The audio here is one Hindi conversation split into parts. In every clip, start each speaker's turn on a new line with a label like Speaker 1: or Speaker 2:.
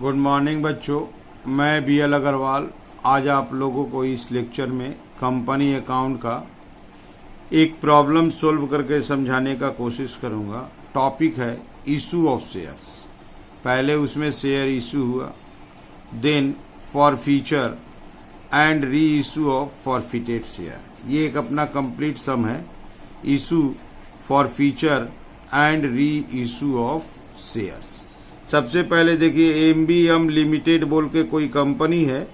Speaker 1: गुड मॉर्निंग बच्चों, मैं BL अग्रवाल आज आप लोगों को इस लेक्चर में कंपनी अकाउंट का एक प्रॉब्लम सॉल्व करके समझाने का कोशिश करूंगा। टॉपिक है इशू ऑफ शेयर्स। पहले उसमें शेयर इशू हुआ, then forfeiture and reissue of forfeited share. ये एक अपना कंप्लीट सम है, issue, forfeiture and reissue of shares. सबसे पहले देखिए, MBM लिमिटेड बोल के कोई कंपनी है,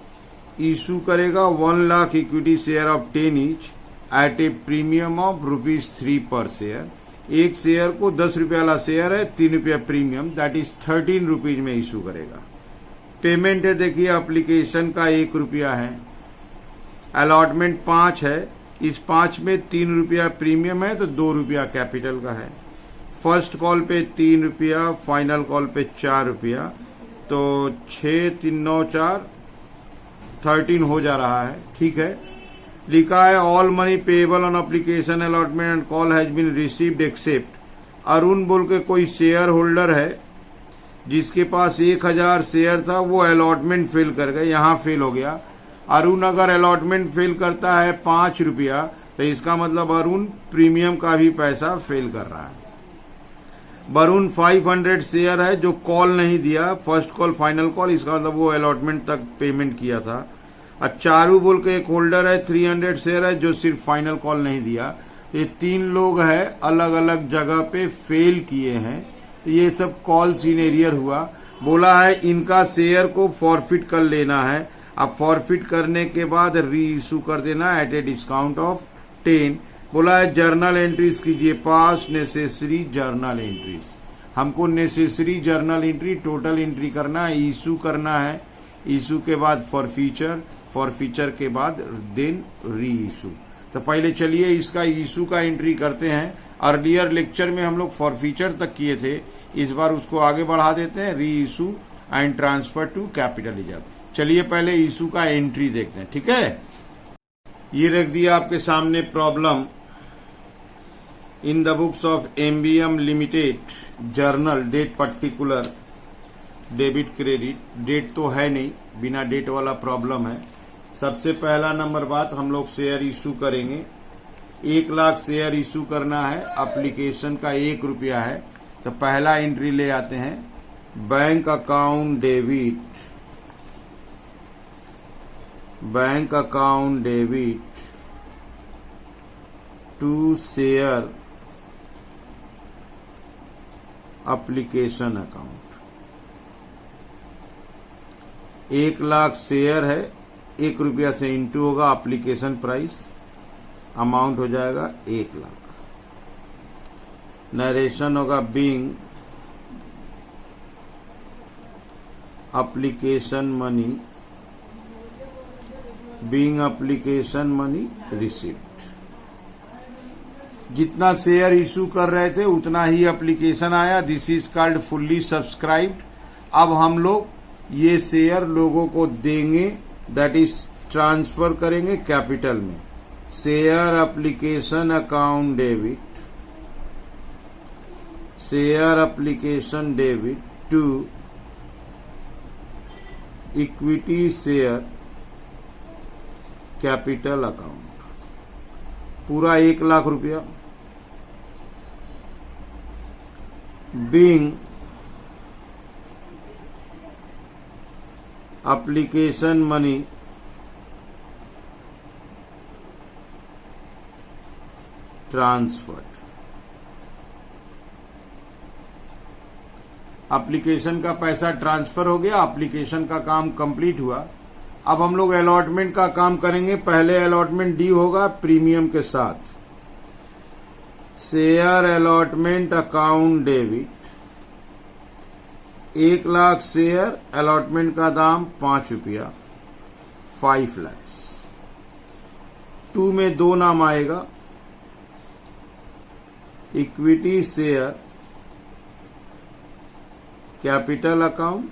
Speaker 1: इशू करेगा 1 lakh equity share of 10 each eight A premium of ₹3 पर शेयर। एक शेयर को 10 रुपये वाला शेयर है, 3 रुपया प्रीमियम, दैट इज 13 रुपीज में इशू करेगा। पेमेंट है, देखिए एप्लीकेशन का 1 रुपया है, अलॉटमेंट 5 है, इस 5 में 3 रुपया प्रीमियम है तो 2 रुपया कैपिटल का है। फर्स्ट कॉल पे 3 रुपया, फाइनल कॉल पे 4 रुपया, तो 6 3 9 4 13 हो जा रहा है। ठीक है, लिखा है all money payable on application allotment and call has been received except. Arun बोल के कोई शेयर होल्डर है जिसके पास 1000 शेयर था, वो अलॉटमेंट फेल कर गए, यहां फेल हो गया। अरुण अगर अलॉटमेंट फेल करता है 5 रुपया, तो इसका मतलब अरुण प्रीमियम का भी पैसा फेल कर रहा है। वरुण 500 शेयर है जो कॉल नहीं दिया, फर्स्ट कॉल फाइनल कॉल, इसका मतलब वो अलॉटमेंट तक पेमेंट किया था। और चारू बोल के एक होल्डर है, 300 शेयर है जो सिर्फ फाइनल कॉल नहीं दिया। ये 3 लोग है, अलग अलग जगह पे फेल किए हैं, तो ये सब कॉल सीनेरियर हुआ। बोला है इनका शेयर को फॉरफिट कर लेना है, अब फॉरफिट करने के बाद री इशू कर देना एट ए डिस्काउंट ऑफ 10। बोला है जर्नल एंट्रीज कीजिए, पास नेसेसरी जर्नल एंट्रीज। हमको necessary journal entry total entry करना है, इशू करना है, इशू के बाद फॉरफीचर, फॉरफीचर के बाद देन री इशू। तो पहले चलिए इसका इशू का एंट्री करते हैं। अर्लियर लेक्चर में हम लोग फॉरफीचर तक किए थे, इस बार उसको आगे बढ़ा देते हैं, reissue and transfer to capital reserve. चलिए पहले इशू का एंट्री देखते हैं। ठीक है, ये रख दिया आपके सामने problem. In the books of MBM limited journal date particular debit credit, date तो है नहीं, बिना डेट वाला प्रॉब्लम है। सबसे पहला नंबर बात, हम लोग शेयर इशू करेंगे। 1 लाख शेयर इशू करना है, एप्लीकेशन का 1 रुपया है, तो पहला एंट्री ले आते हैं, bank account debit, bank account debit to share application account. 1 lakh share है, 1 रुपया से इंटू होगा एप्लीकेशन प्राइस, अमाउंट हो जाएगा 1 लाख। नरेशन होगा being application money, being application money received. जितना शेयर इशू कर रहे थे उतना ही एप्लीकेशन आया, this is called fully subscribed. अब हम लोग ये शेयर लोगों को देंगे, दैट इज ट्रांसफर करेंगे कैपिटल में। Share application account debit, share application debit to equity share capital account, पूरा 1 लाख रुपया। Being application money transferred. Application का पैसा ट्रांसफर हो गया, एप्लीकेशन का काम कंप्लीट हुआ। अब हम लोग अलॉटमेंट का काम करेंगे। पहले अलॉटमेंट ड्यू होगा प्रीमियम के साथ। Share allotment account debit, 1 lakh share, allotment का दाम 5 रुपया, 5 लाख। 2 में 2 नाम आएगा, equity share capital account,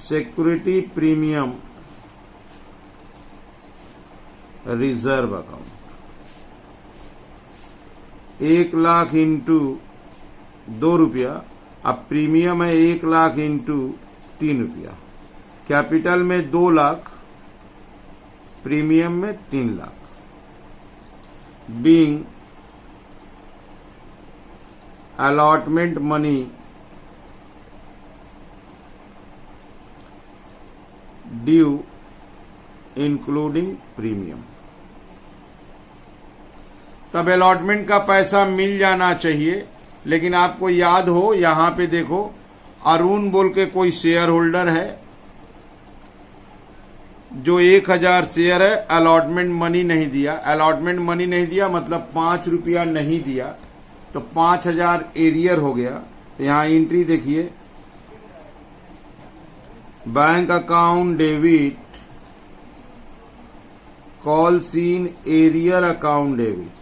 Speaker 1: security premium reserve account. 1 lakh into 2 रुपया, अब प्रीमियम है 1 लाख इंटू 3 रुपया, कैपिटल में 2 लाख, प्रीमियम में 3 lakh. Being allotment money due including premium. तब अलॉटमेंट का पैसा मिल जाना चाहिए, लेकिन आपको याद हो यहां पे देखो अरुण बोल के कोई शेयर होल्डर है जो 1000 शेयर है, अलॉटमेंट मनी नहीं दिया। अलॉटमेंट मनी नहीं दिया मतलब 5 रुपया नहीं दिया, तो 5000 एरियर हो गया। तो यहां एंट्री देखिए, bank account debit, calls in arrear account debit.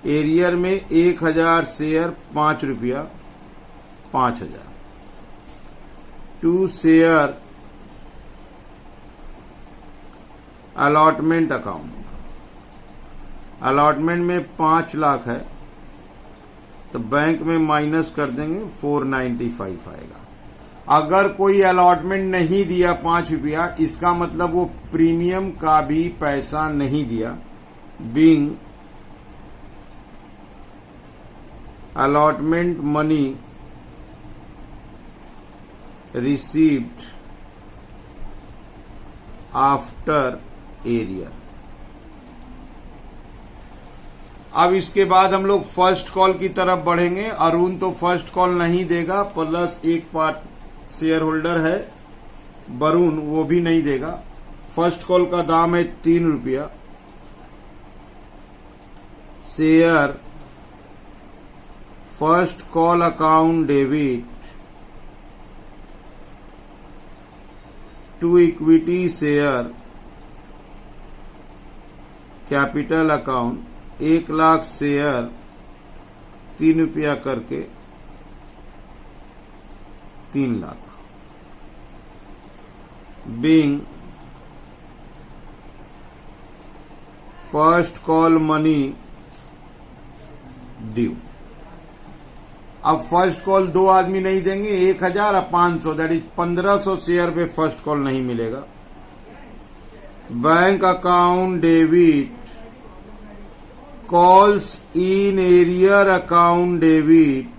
Speaker 1: Arrear में 1000 शेयर 5 रुपया, 5000। 2 शेयर अलॉटमेंट अकाउंट, अलॉटमेंट में 5 लाख है तो बैंक में माइनस कर देंगे 495 आएगा। अगर कोई अलॉटमेंट नहीं दिया 5 रुपया, इसका मतलब वो प्रीमियम का भी पैसा नहीं दिया। Being allotment money received after arrear। अब इसके बाद हम लोग फर्स्ट कॉल की तरफ बढ़ेंगे। अरुण तो फर्स्ट कॉल नहीं देगा, प्लस एक पार्ट शेयर होल्डर है वरुण, वो भी नहीं देगा। फर्स्ट कॉल का दाम है 3 रुपया। Share first call account debit to equity share capital account 1 lakh share 3 रुपया करके 3 lakh. Being first call money due. अब फर्स्ट कॉल 2 आदमी नहीं देंगे, 1000 और 500, दैट इज 1500 शेयर पे फर्स्ट कॉल नहीं मिलेगा। Bank account debit calls in arrear account debit.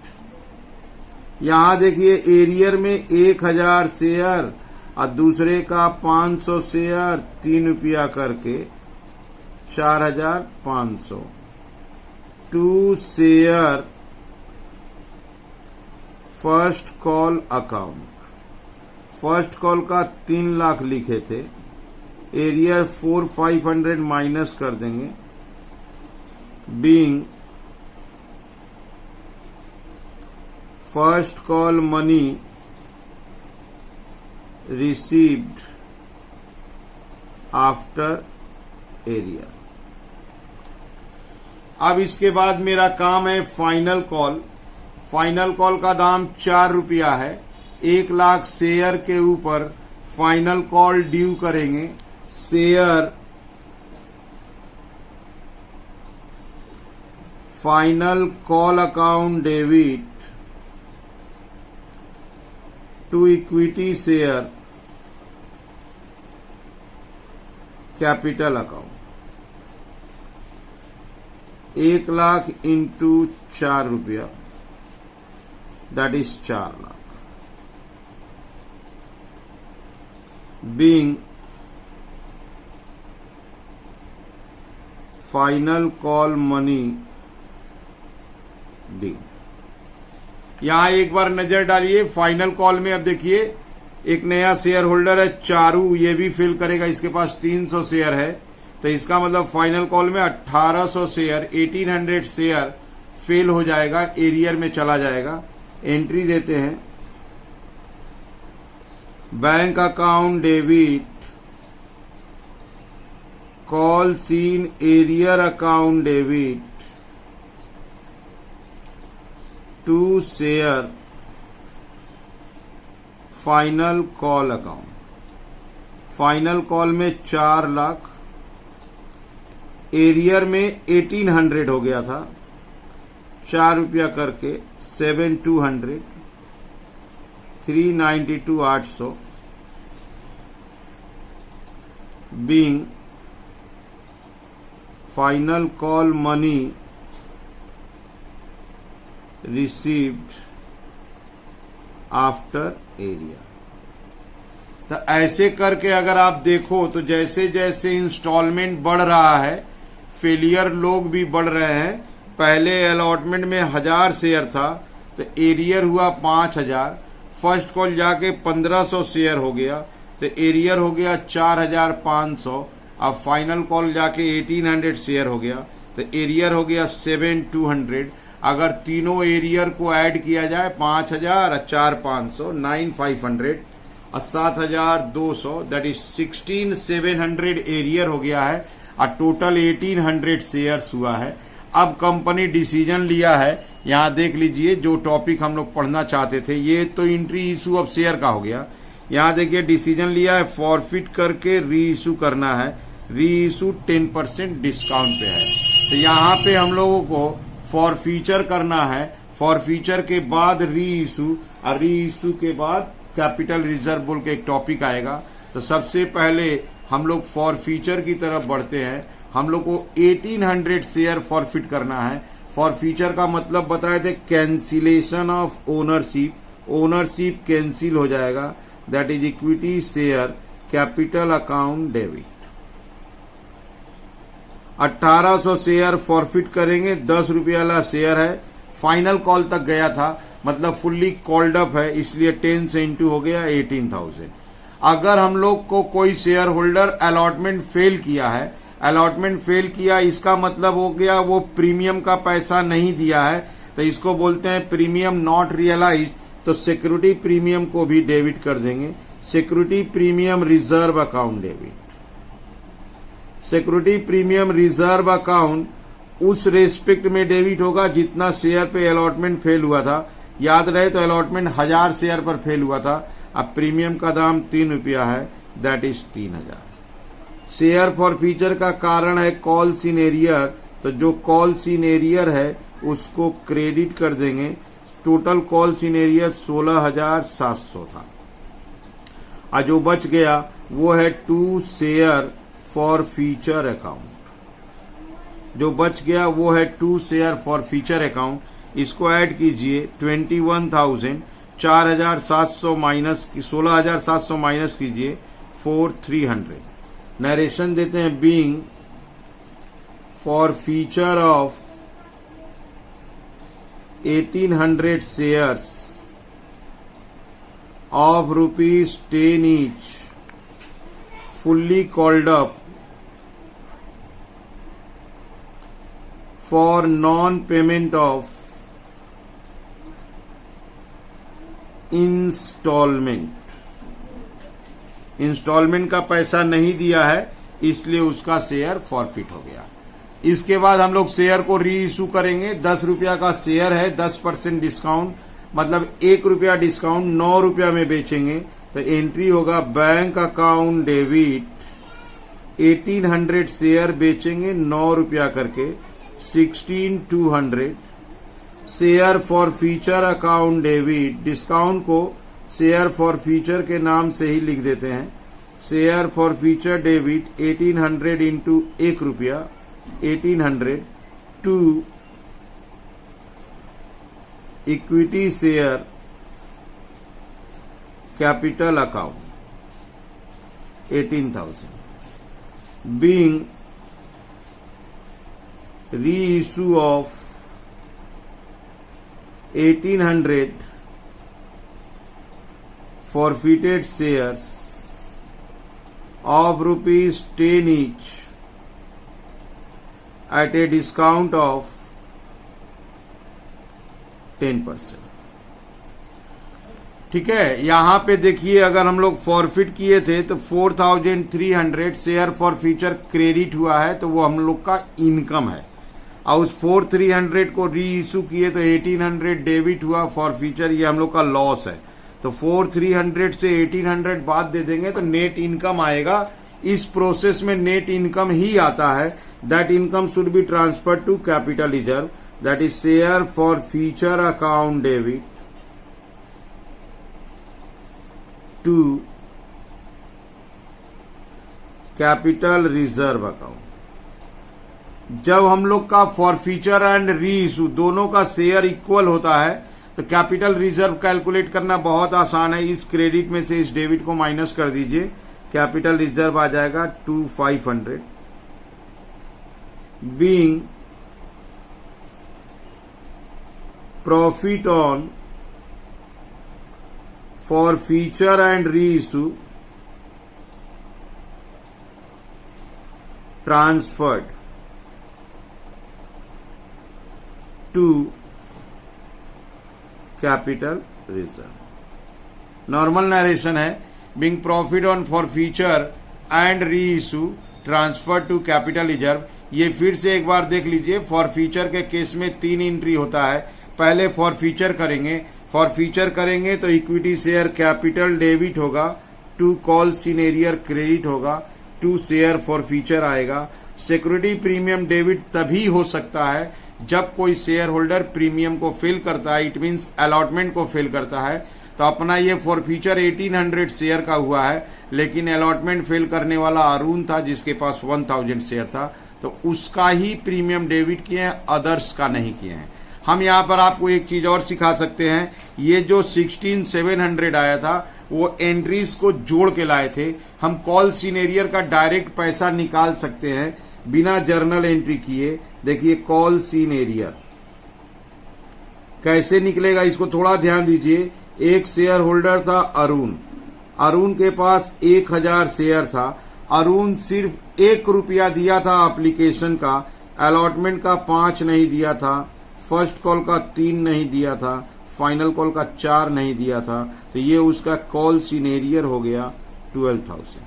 Speaker 1: यहां देखिए एरियर में 1000 शेयर और दूसरे का 500 शेयर 3 रुपया करके 4500। 2 share first call account, first call का 3 लाख लिखे थे, एरियर 4500 माइनस कर देंगे। Being first call money received after arrear. अब इसके बाद मेरा काम है फाइनल कॉल। फाइनल कॉल का दाम 4 रुपया है। 1 लाख शेयर के ऊपर फाइनल कॉल ड्यू करेंगे। Share final call account debit to equity share capital account. 1 lakh into 4 रुपया, that is 4 lakh. Being final call money due. यहां एक बार नजर डालिए फाइनल कॉल में। अब देखिए एक नया शेयर होल्डर है चारू, ये भी फिल करेगा, इसके पास 300 शेयर है, तो इसका मतलब फाइनल कॉल में 1800 शेयर 1800 शेयर फेल हो जाएगा, एरियर में चला जाएगा। एंट्री देते हैं, bank account debit calls in arrear account debit to share final call account. Final call में 4 लाख, एरियर में 1800 हो गया था, ₹4 करके 7,200, 392,800 being final call money received after area। तो ऐसे करके अगर आप देखो तो जैसे जैसे इंस्टॉलमेंट बढ़ रहा है, फेलियर लोग भी बढ़ रहे हैं। पहले अलॉटमेंट में 1000 शेयर था तो एरियर हुआ 5000, फर्स्ट कॉल जाके 1500 शेयर हो गया तो एरियर हो गया 4500, अब फाइनल कॉल जाके 1800 शेयर हो गया तो एरियर हो गया 7200। अगर तीनों एरियर को ऐड किया जाए 5000 और 4500 9500 और 7200 दैट इज 16700 एरियर हो गया है और टोटल 1800 शेयर्स हुआ है। अब कंपनी डिसीजन लिया है, यहां देख लीजिए जो टॉपिक हम लोग पढ़ना चाहते थे, ये तो एंट्री इशू ऑफ शेयर का हो गया। यहां देखिए डिसीजन लिया है फॉरफिट करके री इशू करना है, री इशू 10% डिस्काउंट पे है। तो यहां पे हम लोगों को फॉर फ्यूचर करना है, फॉर फ्यूचर के बाद री इशू और री इशू के बाद कैपिटल रिजर्व बोल के एक टॉपिक आएगा। तो सबसे पहले हम लोग फॉर फ्यूचर की तरफ बढ़ते हैं। हम लोग को 1800 शेयर फॉरफिट करना है। फॉर फ्यूचर का मतलब बताए थे cancellation of ownership, ownership cancel हो जाएगा, that is equity share capital account debit. 1800 share forfeit करेंगे, ₹10 वाला शेयर है, फाइनल कॉल तक गया था मतलब फुल्ली कॉल्ड अप है, इसलिए 10 से इंटू हो गया 18,000। अगर हम लोग को कोई शेयर होल्डर अलॉटमेंट फेल किया है, अलॉटमेंट फेल किया इसका मतलब हो गया वो प्रीमियम का पैसा नहीं दिया है, तो इसको बोलते हैं प्रीमियम नॉट रियलाइज। तो सिक्योरिटी प्रीमियम को भी डेबिट कर देंगे, security premium reserve account debit. Security premium reserve account उस रेस्पेक्ट में डेबिट होगा जितना शेयर पे अलॉटमेंट फेल हुआ था। याद रहे तो अलॉटमेंट 1000 शेयर पर फेल हुआ था, अब प्रीमियम का दाम ₹3 है, that is 3000। Share for future का कारण है कॉल्स इन एरियर, तो जो कॉल्स इन एरियर है उसको क्रेडिट कर देंगे। टोटल कॉल्स इन एरियर 16,700 था और जो बच गया वो है 2 शेयर फॉर फ्यूचर अकाउंट। जो बच गया वो है 2 शेयर फॉर फ्यूचर अकाउंट। इसको ऐड कीजिए 21,000, 4,700 माइनस 16,700 माइनस कीजिए 4,300। नरेशन देते हैं being forfeiture of 1800 shares of ₹10 each fully called up for non-payment of instalment का पैसा नहीं दिया है इसलिए उसका शेयर फॉरफिट हो गया। इसके बाद हम लोग शेयर को री इशू करेंगे। ₹10 का शेयर है, 10% डिस्काउंट मतलब ₹1 डिस्काउंट, ₹9 में बेचेंगे। तो एंट्री होगा बैंक अकाउंट डेबिट, 1800 शेयर बेचेंगे ₹9 करके 16,200। Share forfeiture account debit, discount को शेयर फॉर फ्यूचर के नाम से ही लिख देते हैं। Share forfeiture debit 1800 into ₹1, 1800 to equity share capital account 18,000 being reissue of 1800 forfeited shares of ₹10 each at a discount of 10%। ठीक है, यहां पे देखिए अगर हम लोग फॉरफिट किए थे तो 4,300 शेयर फॉर फ्यूचर क्रेडिट हुआ है तो वो हम लोग का इनकम है, और उस 4,300 को री इशू किए तो 1800 डेबिट हुआ फॉर फ्यूचर, ये हम लोग का लॉस है। तो 4,300 से 1800 बाद दे देंगे तो नेट इनकम आएगा। इस प्रोसेस में नेट इनकम ही आता है, that income should be transfer to capital reserve. that is share for future account debit to capital reserve account. जब हम लोग का फॉरफीचर एंड री इशू दोनों का शेयर इक्वल होता है तो कैपिटल रिजर्व कैलकुलेट करना बहुत आसान है। इस क्रेडिट में से इस डेबिट को माइनस कर दीजिए, कैपिटल रिजर्व आ जाएगा 2500 being profit on forfeiture and reissue transferred to capital reserve। Normal narration है, being profit on forfeiture and reissue transferred to capital reserve। ये फिर से एक बार देख लीजिए, फॉरफीचर के केस में 3 एंट्री होता है। पहले फॉरफीचर करेंगे तो इक्विटी शेयर कैपिटल डेबिट होगा, टू कॉल सीनियर क्रेडिट होगा, टू शेयर फॉरफीचर आएगा। सिक्योरिटी प्रीमियम डेबिट तभी हो सकता है जब कोई शेयर होल्डर प्रीमियम को फिल करता है, इट मीन्स अलॉटमेंट को फिल करता है। तो अपना ये फॉरफीचर 1800 शेयर का हुआ है, लेकिन अलॉटमेंट फिल करने वाला अरुण था जिसके पास 1000 शेयर था, तो उसका ही प्रीमियम डेबिट किए हैं, अदर्स का नहीं किए हैं। हम यहां पर आपको एक चीज और सिखा सकते हैं, ये जो 16700 आया था वो एंट्रीज को जोड़ के लाए थे। हम कॉल सीनियर का डायरेक्ट पैसा निकाल सकते हैं बिना जर्नल एंट्री किए। देखिए कॉल सीनियर कैसे निकलेगा, इसको थोड़ा ध्यान दीजिए। एक शेयर होल्डर था अरुण के पास 1000 शेयर था। अरुण सिर्फ 1 रुपया दिया था एप्लीकेशन का, अलॉटमेंट का 5 नहीं दिया था, फर्स्ट कॉल का 3 नहीं दिया था, फाइनल कॉल का 4 नहीं दिया था। तो ये उसका कॉल सीनियर हो गया 12,000।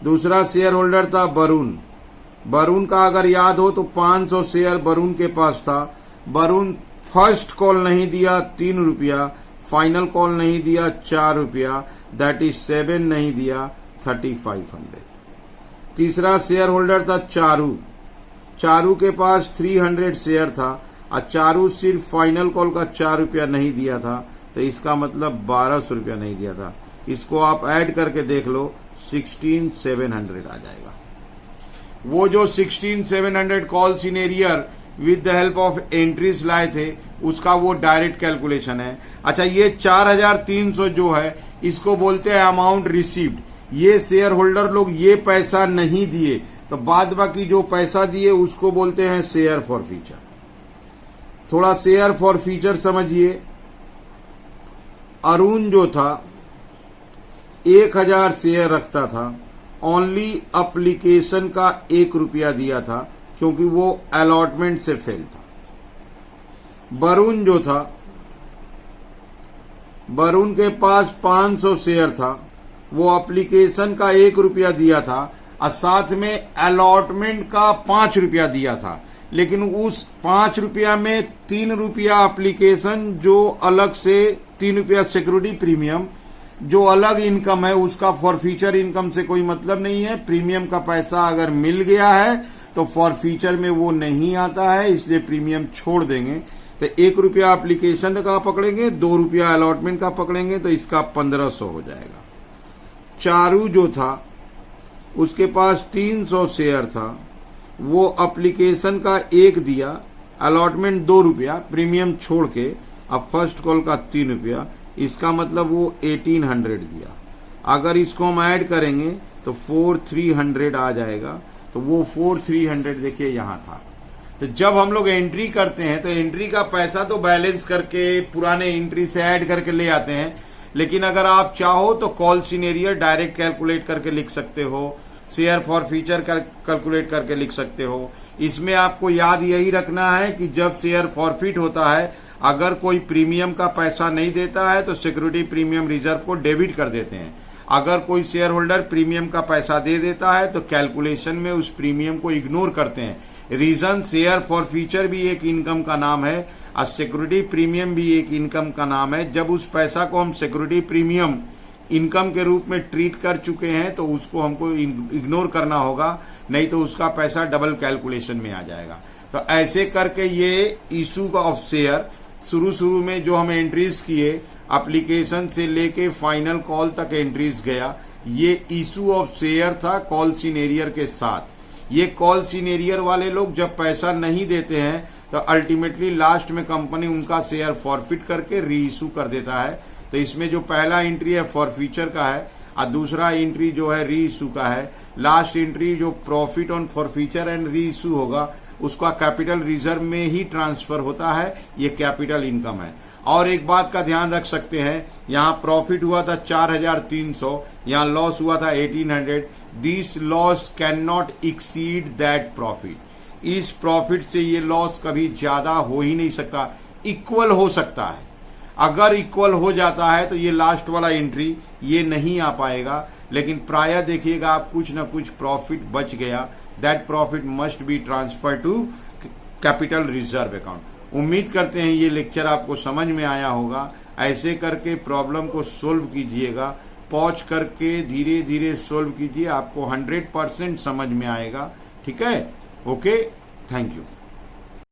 Speaker 1: दूसरा शेयर होल्डर था बरुण का अगर याद हो तो 500 शेयर बरुण के पास था। बरुण फर्स्ट कॉल नहीं दिया 3 रुपया, फाइनल कॉल नहीं दिया 4 रुपया, दैट इज 7 नहीं दिया 3500। तीसरा शेयर होल्डर था चारू के पास 300 शेयर था और चारू सिर्फ फाइनल कॉल का 4 रुपया नहीं दिया था, तो इसका मतलब 1200 रुपया नहीं दिया था। इसको आप ऐड करके देख लो, 16700 आ जाएगा। वो जो 16700 call senior with the help of entries लाए थे उसका वो डायरेक्ट कैलकुलेशन है। अच्छा, ये 4300 जो है इसको बोलते हैं अमाउंट रिसीव्ड। ये शेयर होल्डर लोग ये पैसा नहीं दिए, तो बाद बाकी जो पैसा दिए उसको बोलते हैं शेयर फॉरफीचर। थोड़ा शेयर फॉरफीचर समझिए। अरुण जो था 1000 शेयर रखता था, ओनली एप्लीकेशन का 1 रुपया दिया था क्योंकि वो अलॉटमेंट से फेल था। बरुण जो था, बरुण के पास 500 शेयर था, वो एप्लीकेशन का 1 रुपया दिया था और साथ में अलॉटमेंट का 5 रुपया दिया था, लेकिन उस 5 रुपया में 3 रुपया एप्लीकेशन, जो अलग से 3 रुपया सिक्योरिटी प्रीमियम, जो अलग इनकम है उसका फॉरफीचर इनकम से कोई मतलब नहीं है। प्रीमियम का पैसा अगर मिल गया है तो फॉरफीचर में वो नहीं आता है, इसलिए प्रीमियम छोड़ देंगे। तो 1 रुपया एप्लीकेशन का पकड़ेंगे, 2 रुपया अलॉटमेंट का पकड़ेंगे, तो इसका 1500 हो जाएगा। चारू जो था उसके पास 300 शेयर था, वो एप्लीकेशन का 1 दिया, अलॉटमेंट 2 रुपया, प्रीमियम छोड़ के, अब फर्स्ट कॉल का 3 रुपया, इसका मतलब वो 1800 दिया। अगर इसको हम ऐड करेंगे तो 4300 आ जाएगा। तो वो 4300 देखिए यहां था। तो जब हम लोग एंट्री करते हैं तो एंट्री का पैसा तो बैलेंस करके पुराने एंट्री से ऐड करके ले आते हैं, लेकिन अगर आप चाहो तो कॉल सीनियर डायरेक्ट कैलकुलेट करके लिख सकते हो, शेयर फॉरफीचर कैलकुलेट करके लिख सकते हो। इसमें आपको याद यही रखना है कि जब शेयर फॉरफिट होता है, अगर कोई प्रीमियम का पैसा नहीं देता है तो सिक्योरिटी प्रीमियम रिजर्व को डेबिट कर देते हैं। अगर कोई शेयर होल्डर प्रीमियम का पैसा दे देता है तो कैलकुलेशन में उस प्रीमियम को इग्नोर करते हैं। रीजन, शेयर फॉरफीचर भी एक इनकम का नाम है और सिक्योरिटी प्रीमियम भी एक इनकम का नाम है। जब उस पैसा को हम सिक्योरिटी प्रीमियम इनकम के रूप में ट्रीट कर चुके हैं तो उसको हमको इग्नोर करना होगा, नहीं तो उसका पैसा डबल कैलकुलेशन में आ जाएगा। तो ऐसे करके ये इशू ऑफ शेयर शुरू में जो हम एंट्रीज किए एप्लीकेशन से लेके फाइनल कॉल तक एंट्रीज गया, ये इशू ऑफ शेयर था कॉल सीनेरियर के साथ। ये कॉल सीनेरियर वाले लोग जब पैसा नहीं देते हैं तो अल्टीमेटली लास्ट में कंपनी उनका शेयर फॉरफिट करके री इशू कर देता है। तो इसमें जो पहला एंट्री है फॉरफीचर का है और दूसरा एंट्री जो है री इशू का है। लास्ट एंट्री जो प्रॉफिट ऑन फॉरफीचर एंड री इशू होगा उसका कैपिटल रिजर्व में ही ट्रांसफर होता है, ये कैपिटल इनकम है। और एक बात का ध्यान रख सकते हैं, यहाँ प्रॉफिट हुआ था 4,300, यहाँ लॉस हुआ था 1,800। This loss can not exceed that profit. इस प्रॉफिट से ये लॉस कभी ज्यादा हो ही नहीं सकता, इक्वल हो सकता है। अगर इक्वल हो जाता है तो ये लास्ट वाला एंट्री ये नहीं आ पाएगा, लेकिन प्राय देखिएगा आप कुछ ना कुछ प्रॉफिट बच गया, that profit must be transfer to capital reserve account. उम्मीद करते हैं ये लेक्चर आपको समझ में आया होगा। ऐसे करके प्रॉब्लम को सोल्व कीजिएगा, पॉज करके धीरे धीरे सोल्व कीजिए, आपको 100% समझ में आएगा। ठीक है, ओके, थैंक यू।